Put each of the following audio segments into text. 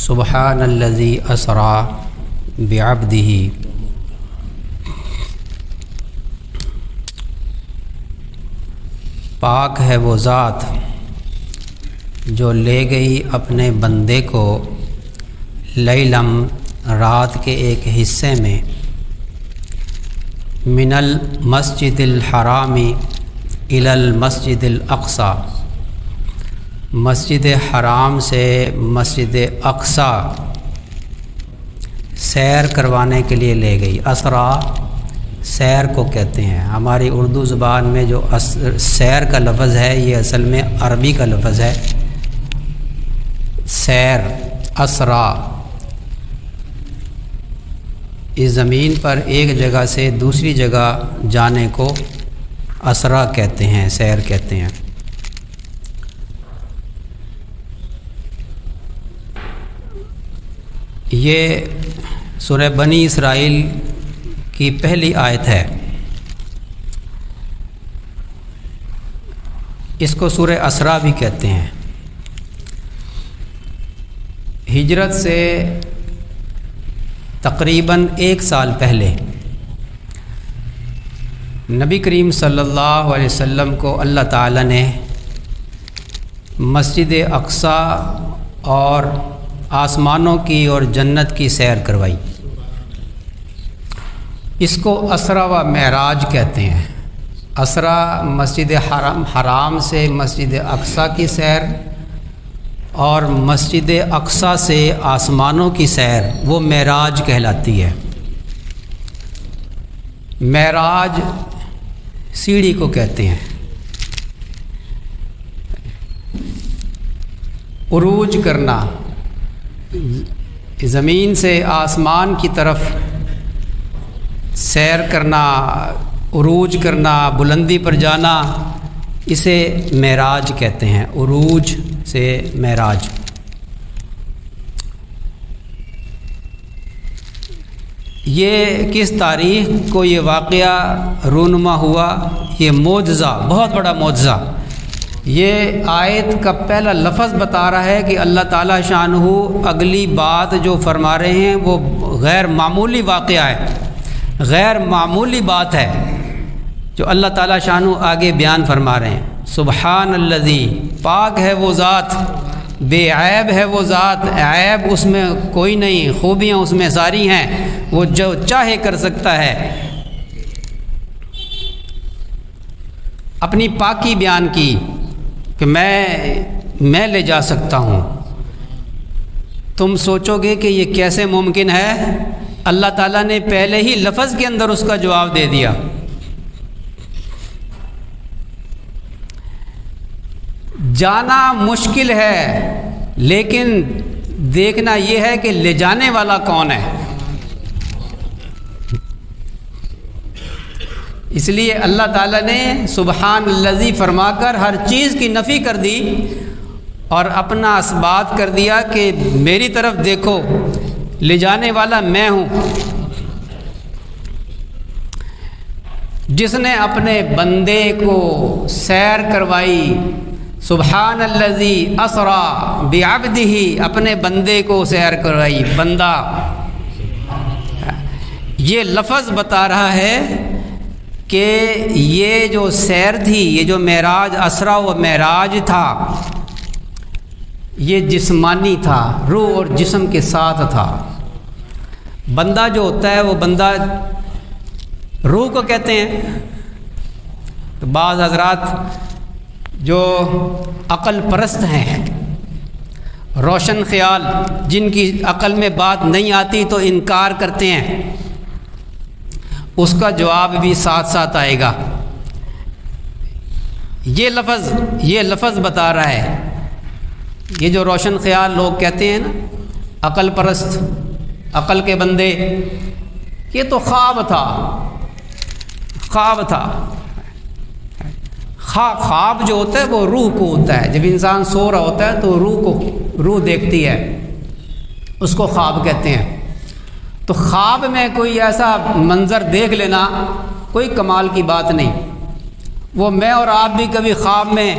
سبحان الذی اسری بعبدہ، پاک ہے وہ ذات جو لے گئی اپنے بندے کو لیلم رات کے ایک حصے میں، من المسجد الحرام الی المسجد الاقصی، مسجد حرام سے مسجد اقصی سیر کروانے کے لیے لے گئی۔ اسرا سیر کو کہتے ہیں۔ ہماری اردو زبان میں جو سیر کا لفظ ہے یہ اصل میں عربی کا لفظ ہے، سیر، اسرا۔ اس زمین پر ایک جگہ سے دوسری جگہ جانے کو اسرا کہتے ہیں، سیر کہتے ہیں۔ یہ سورہ بنی اسرائیل کی پہلی آیت ہے۔ اس کو سورہ اسرا بھی کہتے ہیں۔ ہجرت سے تقریباً 1 سال پہلے نبی کریم صلی اللہ علیہ وسلم کو اللہ تعالیٰ نے مسجد اقصی اور آسمانوں کی اور جنت کی سیر کروائی۔ اس کو اسرا و معراج کہتے ہیں۔ اسرا مسجد حرام سے مسجد اقصی کی سیر، اور مسجد اقصی سے آسمانوں کی سیر وہ معراج کہلاتی ہے۔ معراج سیڑھی کو کہتے ہیں۔ عروج کرنا، زمین سے آسمان کی طرف سیر کرنا، عروج کرنا، بلندی پر جانا، اسے معراج کہتے ہیں۔ عروج سے معراج۔ یہ کس تاریخ کو یہ واقعہ رونما ہوا؟ یہ معجزہ، بہت بڑا معجزہ۔ یہ آیت کا پہلا لفظ بتا رہا ہے کہ اللہ تعالیٰ شانہ اگلی بات جو فرما رہے ہیں وہ غیر معمولی واقعہ ہے، غیر معمولی بات ہے جو اللہ تعالیٰ شانہ آگے بیان فرما رہے ہیں۔ سبحان الذی، پاک ہے وہ ذات، بے عیب ہے وہ ذات، عیب اس میں کوئی نہیں، خوبیاں اس میں ساری ہیں، وہ جو چاہے کر سکتا ہے۔ اپنی پاکی بیان کی کہ میں لے جا سکتا ہوں۔ تم سوچو گے کہ یہ کیسے ممکن ہے؟ اللہ تعالیٰ نے پہلے ہی لفظ کے اندر اس کا جواب دے دیا۔ جانا مشکل ہے، لیکن دیکھنا یہ ہے کہ لے جانے والا کون ہے۔ اس لیے اللہ تعالیٰ نے سبحان الذی فرما کر ہر چیز کی نفی کر دی اور اپنا اثبات کر دیا کہ میری طرف دیکھو، لے جانے والا میں ہوں، جس نے اپنے بندے کو سیر کروائی۔ سبحان الذی اسری بعبدہ، اپنے بندے کو سیر کروائی۔ بندہ، یہ لفظ بتا رہا ہے کہ یہ جو سیر تھی، یہ جو معراج، اسرا و معراج تھا، یہ جسمانی تھا، روح اور جسم کے ساتھ تھا۔ بندہ جو ہوتا ہے وہ بندہ روح کو کہتے ہیں۔ تو بعض حضرات جو عقل پرست ہیں، روشن خیال، جن کی عقل میں بات نہیں آتی تو انکار کرتے ہیں، اس کا جواب بھی ساتھ ساتھ آئے گا۔ یہ لفظ بتا رہا ہے، یہ جو روشن خیال لوگ کہتے ہیں نا، عقل پرست، عقل کے بندے، یہ تو خواب تھا، خواب تھا۔ خواب جو ہوتا ہے وہ روح کو ہوتا ہے۔ جب انسان سو رہا ہوتا ہے تو روح دیکھتی ہے، اس کو خواب کہتے ہیں۔ تو خواب میں کوئی ایسا منظر دیکھ لینا کوئی کمال کی بات نہیں۔ وہ میں اور آپ بھی کبھی خواب میں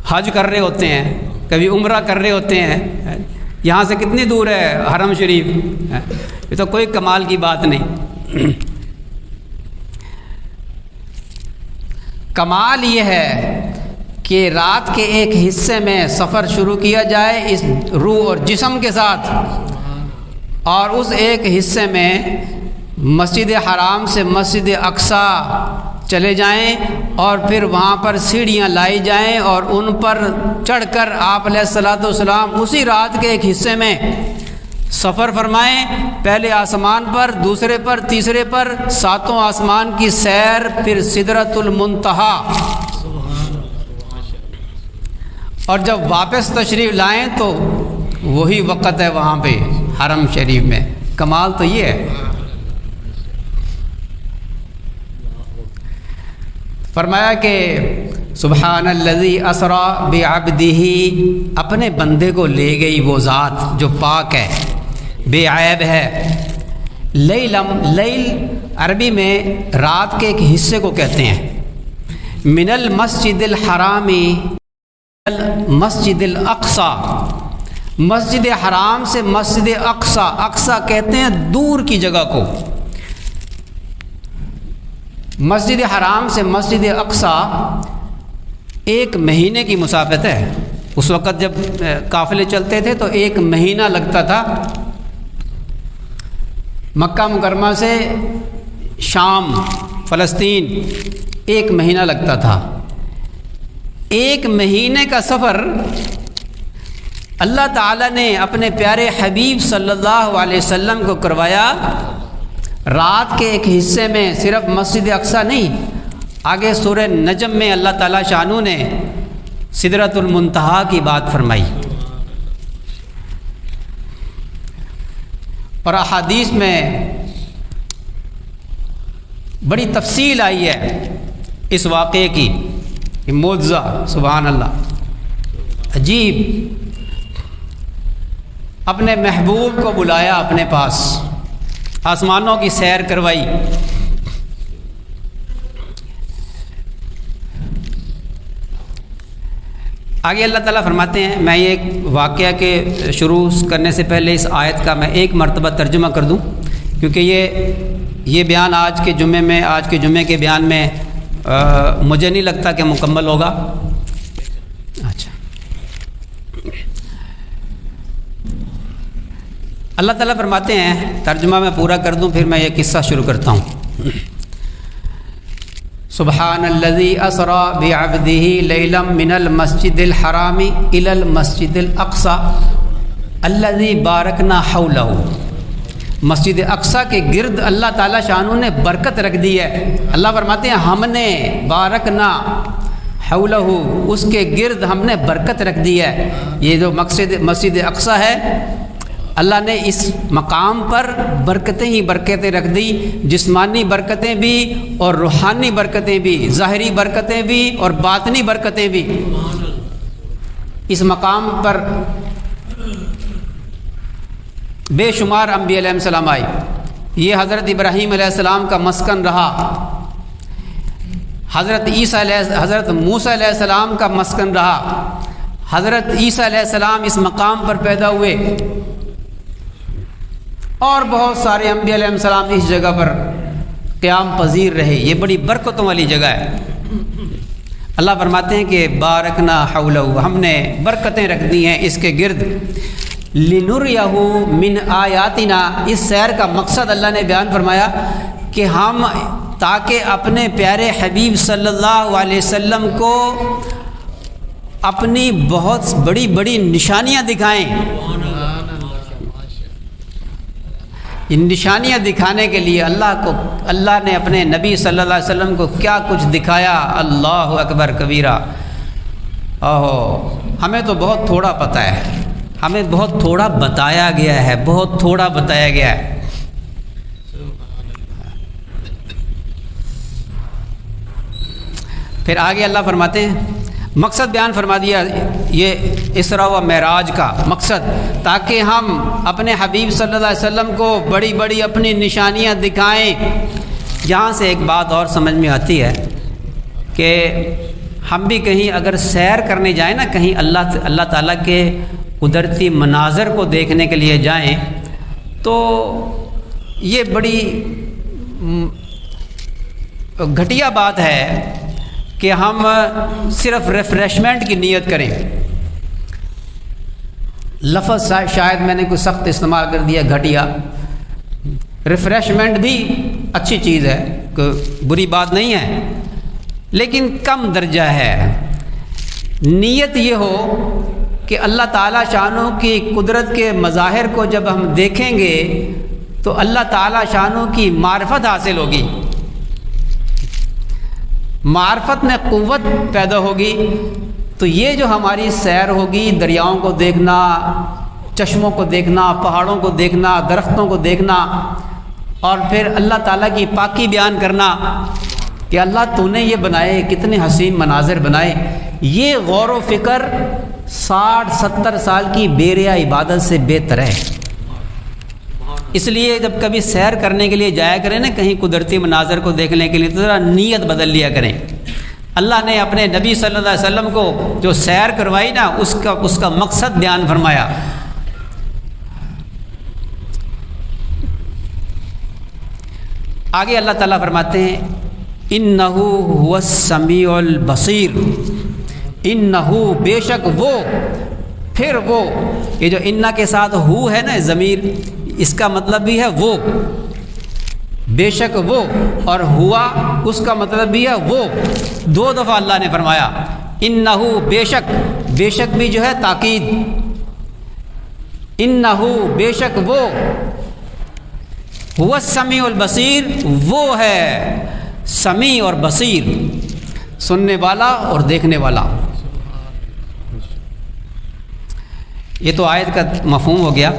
حج کر رہے ہوتے ہیں، کبھی عمرہ کر رہے ہوتے ہیں، یہاں سے کتنی دور ہے حرم شریف؟ یہ تو کوئی کمال کی بات نہیں۔ کمال یہ ہے کہ رات کے ایک حصے میں سفر شروع کیا جائے اس روح اور جسم کے ساتھ، اور اس ایک حصے میں مسجد حرام سے مسجد اقصیٰ چلے جائیں، اور پھر وہاں پر سیڑھیاں لائی جائیں اور ان پر چڑھ کر آپ علیہ الصلوۃ والسلام اسی رات کے ایک حصے میں سفر فرمائیں، پہلے آسمان پر، دوسرے پر، تیسرے پر، ساتوں آسمان کی سیر، پھر سدرۃ المنتہا، اور جب واپس تشریف لائیں تو وہی وقت ہے وہاں پہ حرم شریف میں۔ کمال تو یہ ہے۔ فرمایا کہ سبحان الذی اسری بعبدہ، اپنے بندے کو لے گئی وہ ذات جو پاک ہے، بے عیب ہے۔ لیل عربی میں رات کے ایک حصے کو کہتے ہیں۔ من المسجد الحرام مسجد الاقصیٰ، مسجد حرام سے مسجد اقصیٰ، اقصیٰ کہتے ہیں دور کی جگہ کو۔ مسجد حرام سے مسجد اقصیٰ 1 مہینے کی مسافت ہے۔ اس وقت جب قافلے چلتے تھے تو 1 مہینہ لگتا تھا مکہ مکرمہ سے شام فلسطین، 1 مہینہ لگتا تھا۔ 1 مہینے کا سفر اللہ تعالیٰ نے اپنے پیارے حبیب صلی اللہ علیہ وسلم کو کروایا رات کے ایک حصے میں۔ صرف مسجد اقصیٰ نہیں، آگے سورہ نجم میں اللہ تعالیٰ شانو نے سدرۃ المنتہا کی بات فرمائی، اور احادیث میں بڑی تفصیل آئی ہے اس واقعے کی، یہ معجزہ، سبحان اللہ، عجیب۔ اپنے محبوب کو بلایا اپنے پاس، آسمانوں کی سیر کروائی۔ آگے اللہ تعالیٰ فرماتے ہیں، میں یہ ایک واقعہ کے شروع کرنے سے پہلے اس آیت کا میں 1 مرتبہ ترجمہ کر دوں، کیونکہ یہ بیان آج کے جمعے کے بیان میں مجھے نہیں لگتا کہ مکمل ہوگا۔ اچھا، اللہ تعالیٰ فرماتے ہیں، ترجمہ میں پورا کر دوں پھر میں یہ قصہ شروع کرتا ہوں۔ سبحان الذی اسری بعبدہ لیلا من المسجد الحرام الی المسجد الاقصی الذی بارکنا حولہ، مسجد اقصیٰ کے گرد اللہ تعالیٰ شانو نے برکت رکھ دی ہے۔ اللہ فرماتے ہیں ہم نے بارکنا حولہ، اس کے گرد ہم نے برکت رکھ دی ہے۔ یہ جو مسجد اقصیٰ ہے، اللہ نے اس مقام پر برکتیں ہی برکتیں رکھ دی، جسمانی برکتیں بھی اور روحانی برکتیں بھی، ظاہری برکتیں بھی اور باطنی برکتیں بھی۔ اس مقام پر بے شمار انبیاء علیہ السلام آئے۔ یہ حضرت ابراہیم علیہ السلام کا مسکن رہا، حضرت موسیٰ علیہ السلام کا مسکن رہا، حضرت عیسیٰ علیہ السلام اس مقام پر پیدا ہوئے، اور بہت سارے انبیاء علیہ السلام اس جگہ پر قیام پذیر رہے۔ یہ بڑی برکتوں والی جگہ ہے۔ اللہ فرماتے ہیں کہ بارکنا حولہ، ہم نے برکتیں رکھ دی ہیں اس کے گرد۔ لنریہ من آیاتنا، اس سیر کا مقصد اللہ نے بیان فرمایا کہ ہم تاکہ اپنے پیارے حبیب صلی اللہ علیہ وسلم کو اپنی بہت بڑی بڑی نشانیاں دکھائیں۔ ان نشانیاں دکھانے کے لیے اللہ نے اپنے نبی صلی اللہ علیہ وسلم کو کیا کچھ دکھایا، اللہ اکبر کبیرہ۔ ہمیں تو بہت تھوڑا پتہ ہے، ہمیں بہت تھوڑا بتایا گیا ہے، بہت تھوڑا بتایا گیا ہے۔ پھر آگے اللہ فرماتے ہیں، مقصد بیان فرما دیا یہ اسراء و معراج کا مقصد، تاکہ ہم اپنے حبیب صلی اللہ علیہ وسلم کو بڑی بڑی اپنی نشانیاں دکھائیں۔ یہاں سے ایک بات اور سمجھ میں آتی ہے کہ ہم بھی کہیں اگر سیر کرنے جائیں نا، کہیں اللہ تعالیٰ کے قدرتی مناظر کو دیکھنے کے لیے جائیں تو یہ بڑی گھٹیا بات ہے کہ ہم صرف ریفریشمنٹ کی نیت کریں۔ لفظ شاید میں نے کوئی سخت استعمال کر دیا، گھٹیا۔ ریفریشمنٹ بھی اچھی چیز ہے، کوئی بری بات نہیں ہے، لیکن کم درجہ ہے۔ نیت یہ ہو کہ اللہ تعالیٰ شانوں کی قدرت کے مظاہر کو جب ہم دیکھیں گے تو اللہ تعالیٰ شانوں کی معرفت حاصل ہوگی، معرفت میں قوت پیدا ہوگی، تو یہ جو ہماری سیر ہوگی، دریاؤں کو دیکھنا، چشموں کو دیکھنا، پہاڑوں کو دیکھنا، درختوں کو دیکھنا، اور پھر اللہ تعالیٰ کی پاکی بیان کرنا کہ اللہ تو نے یہ بنائے، کتنے حسین مناظر بنائے، یہ غور و فکر 60-70 سال کی بیریا عبادت سے بہتر ہے۔ اس لیے جب کبھی سیر کرنے کے لیے جایا کریں نا کہیں قدرتی مناظر کو دیکھنے کے لیے، تو ذرا نیت بدل لیا کریں۔ اللہ نے اپنے نبی صلی اللہ علیہ وسلم کو جو سیر کروائی نا، اس کا مقصد بیان فرمایا۔ آگے اللہ تعالیٰ فرماتے ہیں اِنَّهُ هُوَ السَّمِيعُ الْبَصِيرُ، اِنَّهُ بے شک وہ، پھر وہ، یہ جو اِنَّ کے ساتھ ہو ہے نا ضمیر، اس کا مطلب بھی ہے وہ، بے شک وہ، اور ہوا اس کا مطلب بھی ہے وہ، دو دفعہ اللہ نے فرمایا۔ اِنَّهُ بے شک، بے شک بھی جو ہے تاکید، اِنَّهُ بے شک وہ، هُوَ السَّمِيعُ الْبَصِيرُ وہ ہے سمیع اور بصیر، سننے والا اور دیکھنے والا۔ یہ تو آیت کا مفہوم ہو گیا۔